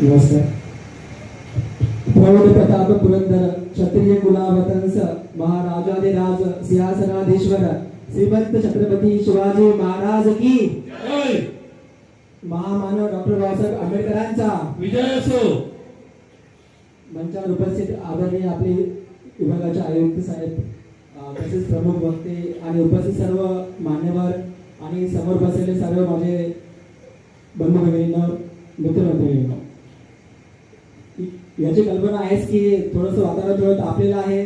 नमस्कार. प्रौढ प्रताप पुरंदर क्षत्रिय कुलावतंस महाराजाधिराज सिंहासनाधीश्वर श्रीमंत छत्रपती शिवाजी महाराज की जय. महामानव डॉक्टर बाबासाहेब आंबेडकरांचा विजय असो. मंचावर उपस्थित आदरणीय आपले विभागाचे आयुक्त साहेब, तसेच प्रमुख वक्ते आणि उपस्थित सर्व मान्यवर आणि समोर बसलेले सर्व माझे बंधू भगिनींनो, मित्रमैत्रिणींनो, याची कल्पना आहेच की थोडंसं वातावरण थोडं तापलेलं आहे,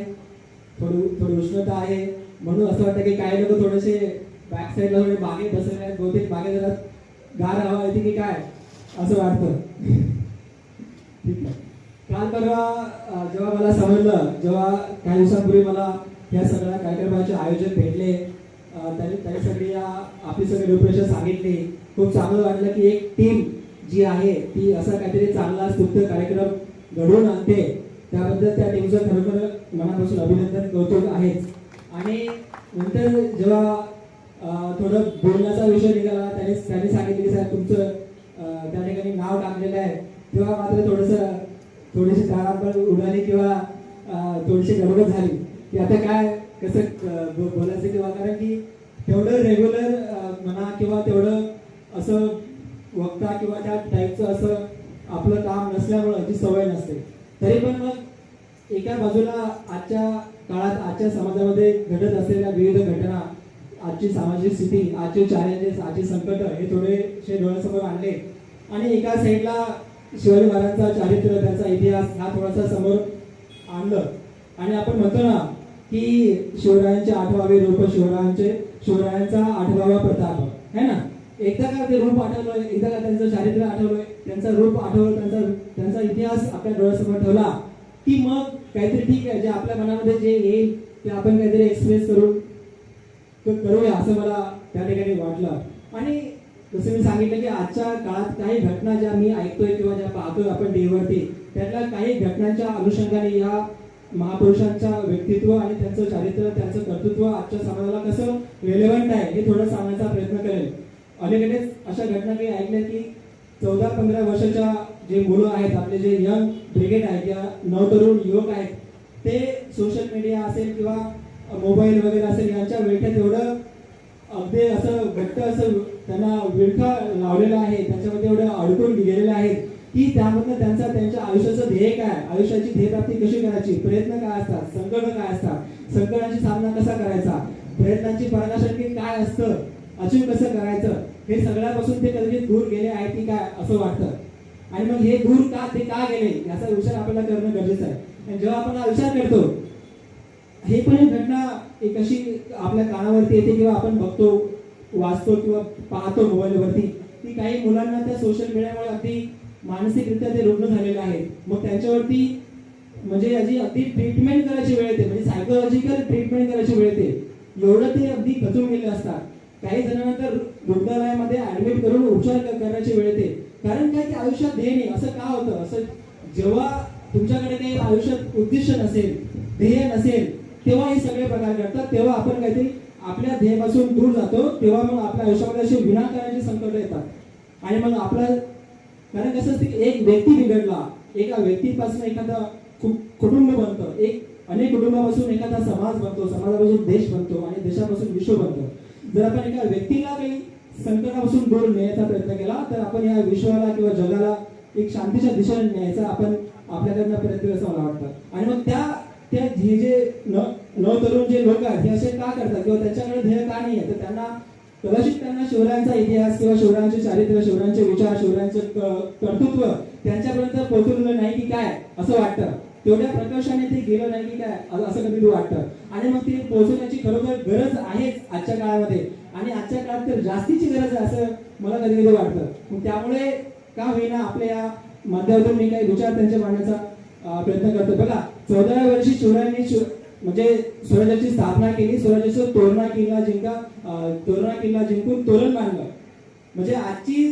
थोडी उष्णता आहे, म्हणून असं वाटतं की काही लोक थोडेसे बॅक साईडला थोडे मागे बसलेले आहेत. बहुतेक मागे जरा गार हवा येते की काय असं वाटतं. ठीक आहे. काल परवा जेव्हा मला समजलं, जेव्हा काही दिवसांपूर्वी मला या सगळ्या कार्यक्रमाचे आयोजन भेटले, त्यांनी सगळी आपली सगळी रूपरेषा सांगितली, खूप चांगलं वाटलं की एक टीम जी आहे ती असा काहीतरी चांगला स्तुत्य कार्यक्रम घडवून आणते. त्याबद्दल त्या टीमचं खरोखर मनापासून अभिनंदन कौतुक आहेच. आणि नंतर जेव्हा थोडं बोलण्याचा विषय निघाला, त्यांनी सांगितलं की साहेब तुमचं त्या ठिकाणी नाव टाकलेलं आहे, तेव्हा मात्र थोडीशी तारांबळ उडाली किंवा थोडीशी गडबड झाली की आता काय कसं बोलायचं किंवा, कारण की तेवढं रेग्युलर म्हणा किंवा तेवढं असं वक्ता किंवा त्या टाईपचं असं आपलं काम नसल्यामुळं जी सवय नसते. तरी पण मग एका बाजूला आजच्या काळात आजच्या समाजामध्ये घडत असलेल्या विविध घटना, आजची सामाजिक स्थिती, आजचे चॅलेंजेस, आजचे संकट हे थोडेसे डोळ्यासमोर आणले आणि एका साईडला शिवाजी महाराजांचा चारित्र्य, त्यांचा इतिहास हा थोडासा समोर आणलं. आणि आपण म्हणतो ना की शिवरायांचे 8वे रूप, शिवरायांचा 8वा प्रताप है ना. एकदा का ते रूप आठवलं, एकदा का त्यांचं चारित्र्य आठवलं, त्यांचं रूप आठवलं, त्यांचा इतिहास आपल्या डोळ्यासमोर ठेवला की मग काहीतरी ठीक आहे, जे आपल्या मनामध्ये जे येईल ते आपण काहीतरी एक्सप्रेस करूया असं मला त्या ठिकाणी वाटलं. आणि जसं मी सांगितलं की आजच्या काळात काही घटना ज्या मी ऐकतोय किंवा ज्या पाहतोय आपण टीव्हीवरती, त्यातल्या काही घटनांच्या अनुषंगाने या महापुरुषांचं व्यक्तित्व आणि त्यांचं चारित्र्य, त्यांचं कर्तृत्व आजच्या समाजाला कसं रेलेव्हंट आहे हे थोडं सांगण्याचा प्रयत्न करेल. अलीकडेच अशा घटना काही ऐकल्या की 14-15 वर्षाच्या जे मुलं आहेत, आपले जे यंग ब्रिगेड आहेत या नवतरुण युवक आहेत, ते सोशल मीडिया असेल किंवा मोबाईल वगैरे असेल यांच्या वेठ्यात एवढं अगदी असं घट्ट असं त्यांना विळखा लावलेला आहे, त्याच्यामध्ये एवढं अडकून गेलेले आहेत की त्यामधनं त्यांच्या आयुष्याचं ध्येय काय, आयुष्याची ध्येयप्राप्ती कशी करायची, प्रयत्न काय असतात, संकट काय असतात, संकटांची सामना कसा करायचा, प्रयत्नांची पराकाष्ठा काय असतं, अचीव कसं करायचं, हे सगळ्यापासून ते कदाचित दूर गेले आहेत की काय असं वाटतं. आणि मग हे दूर ते का गेले याचा विचार आपल्याला करणं गरजेचं आहे. आणि जेव्हा आपण हा विचार करतो, हे पण एक घटना एक अशी आपल्या कानावरती येते किंवा आपण बघतो, वाचतो किंवा पाहतो मोबाईलवरती की काही मुलांना त्या सोशल मीडियामुळे अगदी मानसिकरित्या ते रुग्ण झालेले आहेत. मग त्यांच्यावरती म्हणजे याची अगदी ट्रीटमेंट करायची वेळ येते, म्हणजे सायकोलॉजिकल ट्रीटमेंट करायची वेळ येते, एवढं ते अगदी खचून गेले असतात. काही जणांना तर रुग्णालयामध्ये ऍडमिट करून उपचार करण्याची वेळ येते. कारण काय की आयुष्यात ध्येय नाही. असं का होतं, असं जेव्हा तुमच्याकडे काही आयुष्यात उद्दिष्ट नसेल, ध्येय नसेल, तेव्हा हे सगळे प्रकार घडतात. तेव्हा आपण काहीतरी आपल्या ध्येयापासून दूर जातो, तेव्हा मग आपल्या आयुष्यामध्ये अशी विनाकाराची संकट येतात. आणि मग आपलं कारण कसं असतं की एक व्यक्ती बिघडला, एका व्यक्तीपासून एखादा कुटुंब बनतं, अनेक कुटुंबापासून एखादा समाज बनतो, समाजापासून देश बनतो आणि देशापासून विश्व बनतो. जर आपण एका व्यक्तीला काही संकटापासून दूर नेण्याचा प्रयत्न केला तर आपण या विश्वाला किंवा जगाला एक शांतीच्या दिशेने न्यायचा आपण आपल्याकडनं प्रयत्न असं मला वाटतं. आणि मग त्या हे जे नवतरुण जे लोक आहेत हे असे का करतात किंवा त्यांच्याकडे ध्येय का नाही आहे, तर त्यांना शिवरायांचा इतिहास किंवा शिवरायांचे चारित्र्य, शिवरायांचे विचार, शिवरायांचे कर्तृत्व त्यांच्यापर्यंत पोहोचवलेलं नाही की काय असं वाटतं. तेवढ्या प्रकर्षाने ते गेलं नाही की काय असं कधी वाटतं. आणि मग ते पोहोचवण्याची खरोखर गरज आहेच आजच्या काळामध्ये, आणि आजच्या काळात तर जास्तीची गरज आहे असं मला कधी कधी वाटतं. मग त्यामुळे का होईना आपल्या या माध्यमातून मी काही विचार त्यांच्या मांडण्याचा प्रयत्न करतो. बघा, 14व्या वर्षी शिवरायांनी म्हणजे स्वराज्याची स्थापना केली, स्वराज्याचं तोरणा किल्ला जिंकून तोरण बांधलं. म्हणजे आजची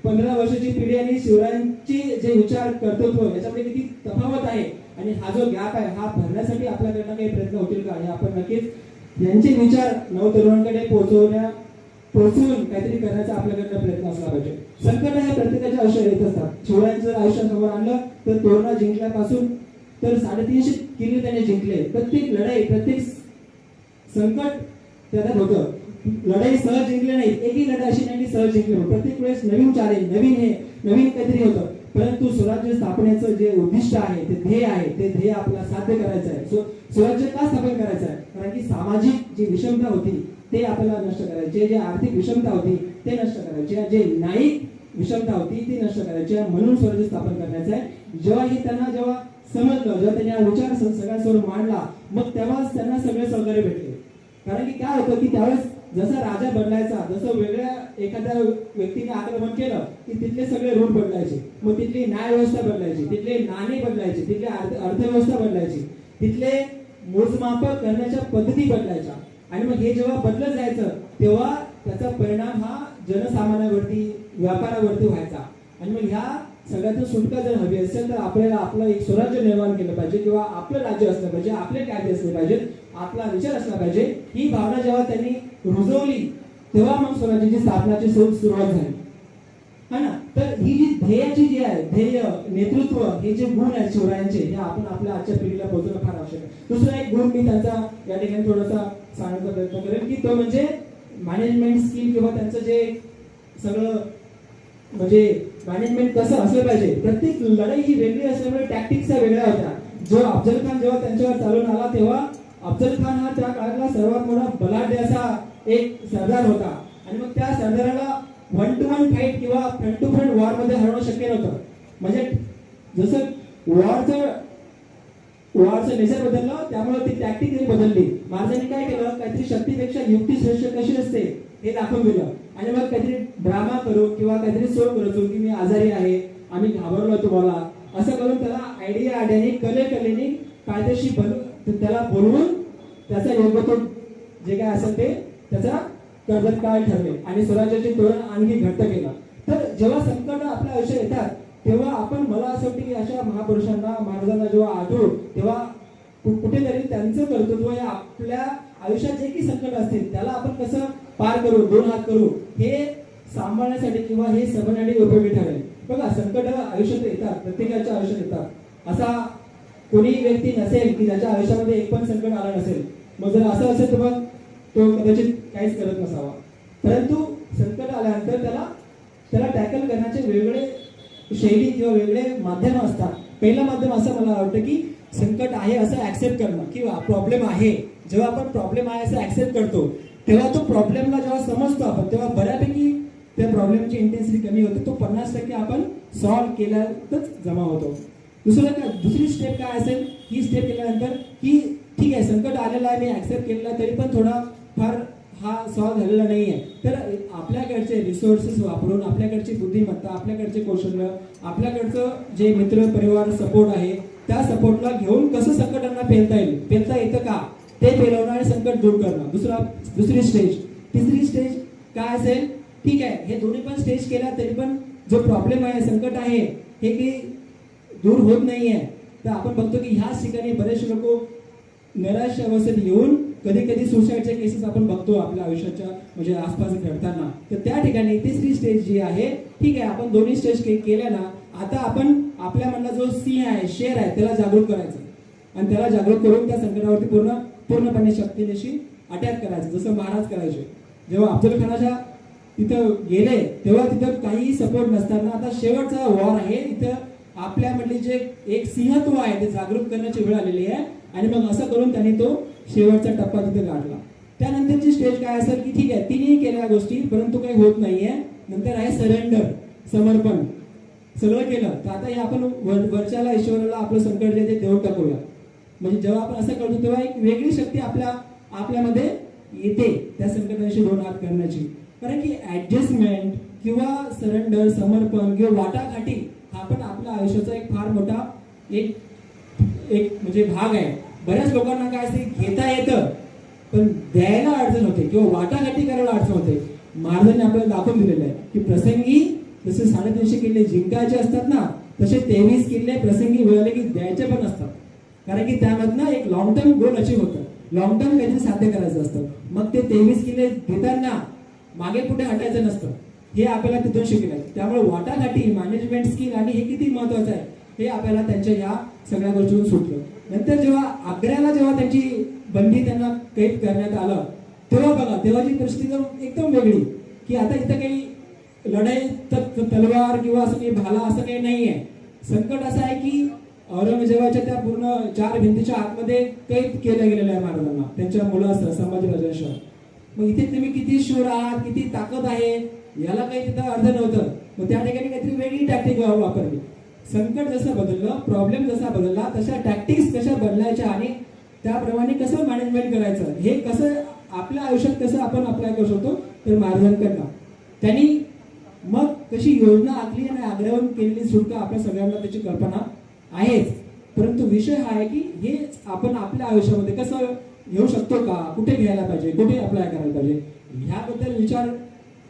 15 वर्षाची पिढी आणि शिवरायांचे जे विचार कर्तृत्व याच्यामध्ये किती तफावत आहे, आणि हा जो गॅप आहे हा भरण्यासाठी आपल्याकडनं काही प्रयत्न होतील का, हे आपण नक्कीच यांचे विचार नवतरुणांकडे पोहोचून काहीतरी करण्याचा आपल्याकडनं प्रयत्न असला पाहिजे. संकट हे प्रत्येकाच्या आयुष्यात येत असतात. शिवरायांचं जर आयुष्य समोर आणलं तर तोरणा जिंकल्यापासून तर 350 किल्ले त्याने जिंकले. प्रत्येक लढाई, प्रत्येक संकट त्याच्यात होतं. लढाई सहज जिंकली नाही, एकही लढाई अशी नाही की सहज जिंकली. प्रत्येक वेळेस नवीन चॅलेंज, नवीन काहीतरी होतं. परंतु स्वराज्य स्थापनेचं जे उद्दिष्ट आहे, ते ध्येय आहे, ते ध्येय आपल्याला साध्य करायचं आहे. स्वराज्य का स्थापन करायचं आहे? कारण की सामाजिक जी विषमता होती ते आपल्याला नष्ट करायचे, जे आर्थिक विषमता होती ते नष्ट करायचे, जे न्यायिक विषमता होती ती नष्ट करायची, म्हणून स्वराज्य स्थापन करायचं आहे. जेव्हा समजलं, जेव्हा त्यांनी हा विचार सगळ्यांसमोर मांडला, मग तेव्हाच त्यांना सगळे सहकार्य भेटले. कारण की काय होतं की त्यावेळेस जसा राजा बदलायचा, जसं वेगळ्या एखाद्या व्यक्तीने आक्रमण केलं की तिथले सगळे रूढ बदलायचे, मग तिथली न्याय व्यवस्था बदलायची, तिथले नाणे बदलायचे, तिथले अर्थव्यवस्था बदलायची, तिथले मोजमाप करण्याच्या पद्धती बदलायच्या. आणि मग हे जेव्हा बदलत जायचं तेव्हा त्याचा परिणाम हा जनसामान्यावरती, व्यापारावरती व्हायचा. आणि मग ह्या सगळ्यातून सुटका जर हवी असेल तर आपल्याला आपलं एक स्वराज्य निर्माण केलं पाहिजे, किंवा आपलं राज्य असलं पाहिजे, आपले कायदे असले पाहिजेत, आपला विचार असला पाहिजे. ही भावना जेव्हा त्यांनी रुजवली तेव्हा मग स्वराज्याची स्थापनाची सुरुवात झाली, हा ना. तर ही जी ध्येयाची जी आहे, ध्येय, नेतृत्व, हे जे गुण आहेत शिवरायांचे, हे आपण आपल्या आजच्या पिढीला पोहोचवणं फार आवश्यक आहे. दुसरा एक गुण मी त्यांचा या ठिकाणी थोडासा सांगण्याचा प्रयत्न करेन, की तो म्हणजे मॅनेजमेंट स्किल, किंवा त्यांचं जे सगळं म्हणजे मॅनेजमेंट कसं असलं पाहिजे. प्रत्येक लढाई ही वेगळी असल्यामुळे टॅक्टिक्स वेगळ्या होत्या. जो अफजल खान जेव्हा त्यांच्यावर चालून आला तेव्हा अफजल खान हा त्या काळातला सर्वात मोठा बलाढ्य असा एक सरदार होता. आणि मग त्या सरदाराला 1 to 1 फाईट किंवा फ्रंट टू फ्रंट वॉर मध्ये हरवणं शक्य नव्हतं. म्हणजे जसं वॉरचं नेचर बदललं, त्यामुळे ती टॅक्टिक बदलली. महाराजांनी काय केलं, काहीतरी शक्तीपेक्षा युक्ती श्रेष्ठ कशी असते हे दाखवून दिलं. आणि मग काहीतरी ड्रामा करू किंवा काहीतरी शो करू की मी आजारी आहे, आम्ही घाबरलो तुम्हाला, असं करून त्याला आयडियाने कलेने कायदेशी त्याला बोलवून त्याचा योग्य तो जे काय असेल ते त्याचा कर्तव्य काळ ठरले आणि स्वराज्याचे तोरण आणखी घट्ट केलं. तर जेव्हा संकट आपल्या आयुष्यात येतात तेव्हा आपण, मला असं वाटतं की अशा महापुरुषांना, महाराजांना जेव्हा आठवू तेव्हा कुठेतरी त्यांचं कर्तृत्व हे आपल्या आयुष्यात जे काही संकट असतील त्याला आपण कसं पार करू, 2 हात करू, हे सांभाळण्यासाठी किंवा हे समजण्यासाठी उपयोगी ठरेल. बघा, संकट आयुष्यात येतात, प्रत्येकाच्या आयुष्यात येतात. असा कोणी व्यक्ती नसेल की ज्याच्या आयुष्यामध्ये एक पण संकट आलं नसेल. मग जर असं असेल तर मग तो कदाचित काहीच करत नसावा. परंतु संकट आल्यानंतर त्याला टॅकल करण्याचे वेगळे शैली किंवा वेगळे माध्यम असतात. पहिलं माध्यम असं मला वाटतं की संकट आहे असं ऍक्सेप्ट करणं, किंवा प्रॉब्लेम आहे, जेव्हा आपण प्रॉब्लेम आहे असं ऍक्सेप्ट करतो तेव्हा तो प्रॉब्लेमला जेव्हा समजतो आपण तेव्हा बऱ्यापैकी त्या प्रॉब्लेमची इंटेन्सिटी कमी होते. तो 50% आपण सॉल्व्ह केल्यातच जमा होतो. दुसरी स्टेप काय असेल, ही स्टेप केल्यानंतर की ठीक आहे संकट आलेलं आहे, मी ऍक्सेप्ट केलेलं तरी पण थोडा फार हा सॉल्व्ह झालेला नाहीये, तर आपल्याकडचे रिसोर्सेस वापरून, आपल्याकडची बुद्धिमत्ता, आपल्याकडचे कौशल्य, आपल्याकडचं जे मित्र परिवार सपोर्ट आहे त्या सपोर्टला घेऊन कसं संकटांना पेलता येतं का ते पेलवणं आणि संकट दूर करणं. दुसरी स्टेज. तिसरी स्टेज काय असेल, ठीक आहे हे दोन्ही पण स्टेज केल्या तरी पण जो प्रॉब्लेम आहे, संकट आहे, हे काही दूर होत नाहीये. तर आपण बघतो की ह्याच ठिकाणी बरेचसे लोक निराश अवस्थेत येऊन कधी सुसाईडच्या केसेस आपण बघतो आपल्या आयुष्याच्या म्हणजे आसपास घडताना. तर त्या ठिकाणी तिसरी स्टेज जी आहे, ठीक आहे आपण दोन्ही स्टेज केल्या ना, आता आपण आपल्या मनाला जो सिंह आहे, शेर आहे, त्याला जागृत करायचं आणि त्याला जागृत करून त्या संकटावरती पूर्णपणे शक्तीनिशी अटॅक करायचं, जसं महाराज करायचे. जेव्हा अफजल खानाच्या तिथं गेले तेव्हा तिथं काही सपोर्ट नसताना आता शेवटचा वॉर आहे, इथं आपल्यामधली जे एक सिंहत्व आहे ते जागृत करण्याची वेळ आलेली आहे. आणि मग असं करून त्यांनी तो शेवटचा टप्पा तिथे गाठला. त्यानंतरची स्टेज काय असेल की ठीक आहे तिन्ही केल्या गोष्टी परंतु काही होत नाहीये, नंतर आहे सरेंडर, समर्पण. सगळं केलं तर आता हे आपण वरच्याला ईश्वराला आपलं संकट जे ते देऊन टाकूया. म्हणजे जेव्हा आपण असं करतो तेव्हा एक वेगळी शक्ती आपल्यामध्ये येते त्या संकटाशी 2 हात करण्याची. कारण की ऍडजस्टमेंट किंवा सरेंडर, समर्पण किंवा वाटाघाटी हा पण आपल्या आयुष्याचा एक फार मोठा एक म्हणजे भाग आहे. बऱ्याच लोकांना काय असते, घेता येतं पण द्यायला अडचण होते किंवा वाटाघाटी करायला अडचण होते. महाराजांनी आपल्याला दाखवून दिलेलं आहे की प्रसंगी जसे 350 किल्ले जिंकायचे असतात ना, तसे 23 किल्ले प्रसंगी मिळाले की द्यायचे पण असतात. कारण की त्यामधनं एक लॉंग टर्म गोल अचीव होतं, लॉंग टर्म काहीतरी साध्य करायचं असतं. मग ते 23 किल्ले घेताना मागे पुढे हटायचं नसतं. हे आपल्याला तिथून शिकले. त्यामुळे वाटाघाटी, मॅनेजमेंट स्किल आणि हे किती महत्वाचं आहे हे आपल्याला त्यांच्या या सगळ्या गोष्टीतून सुटलं. नंतर जेव्हा आग्र्याला जेव्हा त्यांची बंदी त्यांना कैद करण्यात आलं, तेव्हा बघा तेव्हाची परिस्थिती एकदम वेगळी, की आता इथं काही लढाई तलवार किंवा असं काही भाला असं काही नाही आहे. संकट असं आहे की औरंगजेबाच्या त्या पूर्ण 4 भिंतीच्या आतमध्ये कैद केलं गेलेलं आहे महाराजांना, त्यांच्या मुलासह संभाजीराजांसह. मग इथे तुम्ही किती शूर आहात, किती ताकद आहे, याला काही तिथं अर्थ नव्हतं. मग त्या ठिकाणी काहीतरी वेगळी टॅक्टिक वापरली. संकट जसं बदललं, प्रॉब्लेम जसा बदलला, तशा टॅक्टिक्स कशा बदलायच्या आणि त्याप्रमाणे कसं मॅनेजमेंट करायचं, हे कसं आपल्या आयुष्यात कसं आपण अप्लाय करू शकतो, तर महाराजांकडनं त्यांनी मग कशी योजना आखली आणि आग्र्याहून केलेली सुटका आपल्या सगळ्यांना त्याची कल्पना आहेच. परंतु विषय हा आहे की हे आपण आपल्या आयुष्यामध्ये कसं घेऊ शकतो का, कुठे घ्यायला पाहिजे, कुठे अप्लाय करायला पाहिजे, ह्याबद्दल विचार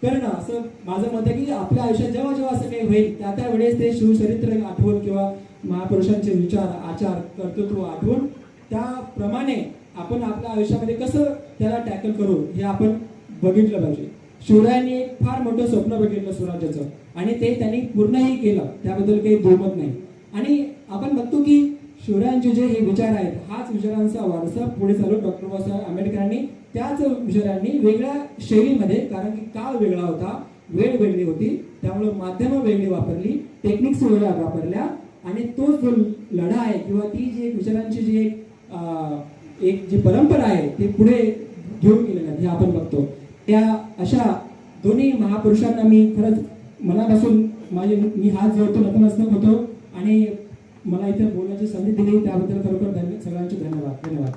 करणं असं माझं मत आहे. की आपल्या आयुष्यात जेव्हा जेव्हा असं काही होईल त्या वेळेस ते शिवचरित्र आठवून किंवा महापुरुषांचे विचार, आचार, कर्तृत्व आठवून त्याप्रमाणे आपण आपल्या आयुष्यामध्ये कसं त्याला टॅकल करू हे आपण बघितलं पाहिजे. शिवरायांनी एक फार मोठं स्वप्न बघितलं स्वराज्याचं आणि ते त्यांनी पूर्णही केलं, त्याबद्दल काही दुमत नाही. आणि आपण बघतो की शिवरायांचे जे हे विचार आहेत, हाच विचारांचा वारसा पुढे चालू डॉक्टर बाबासाहेब आंबेडकरांनी त्याच विचारांनी वेगळ्या शैलीमध्ये, कारण की काळ वेगळा होता, वेळ वेगळी होती, त्यामुळे माध्यमं वेगळी वापरली, टेक्निक्स वेगळ्या वापरल्या आणि तो जो लढा आहे किंवा ती जी विचारांची जी एक जी परंपरा आहे ती पुढे घेऊन गेलेली आहे हे आपण बघतो. त्या अशा दोन्ही महापुरुषांना मी खरंच मनापासून मी हात जोडतो, नतमस्तक होतो आणि मला इथे बोलण्याची संधी दिली त्याबद्दल खरोखर सगळ्यांचे धन्यवाद.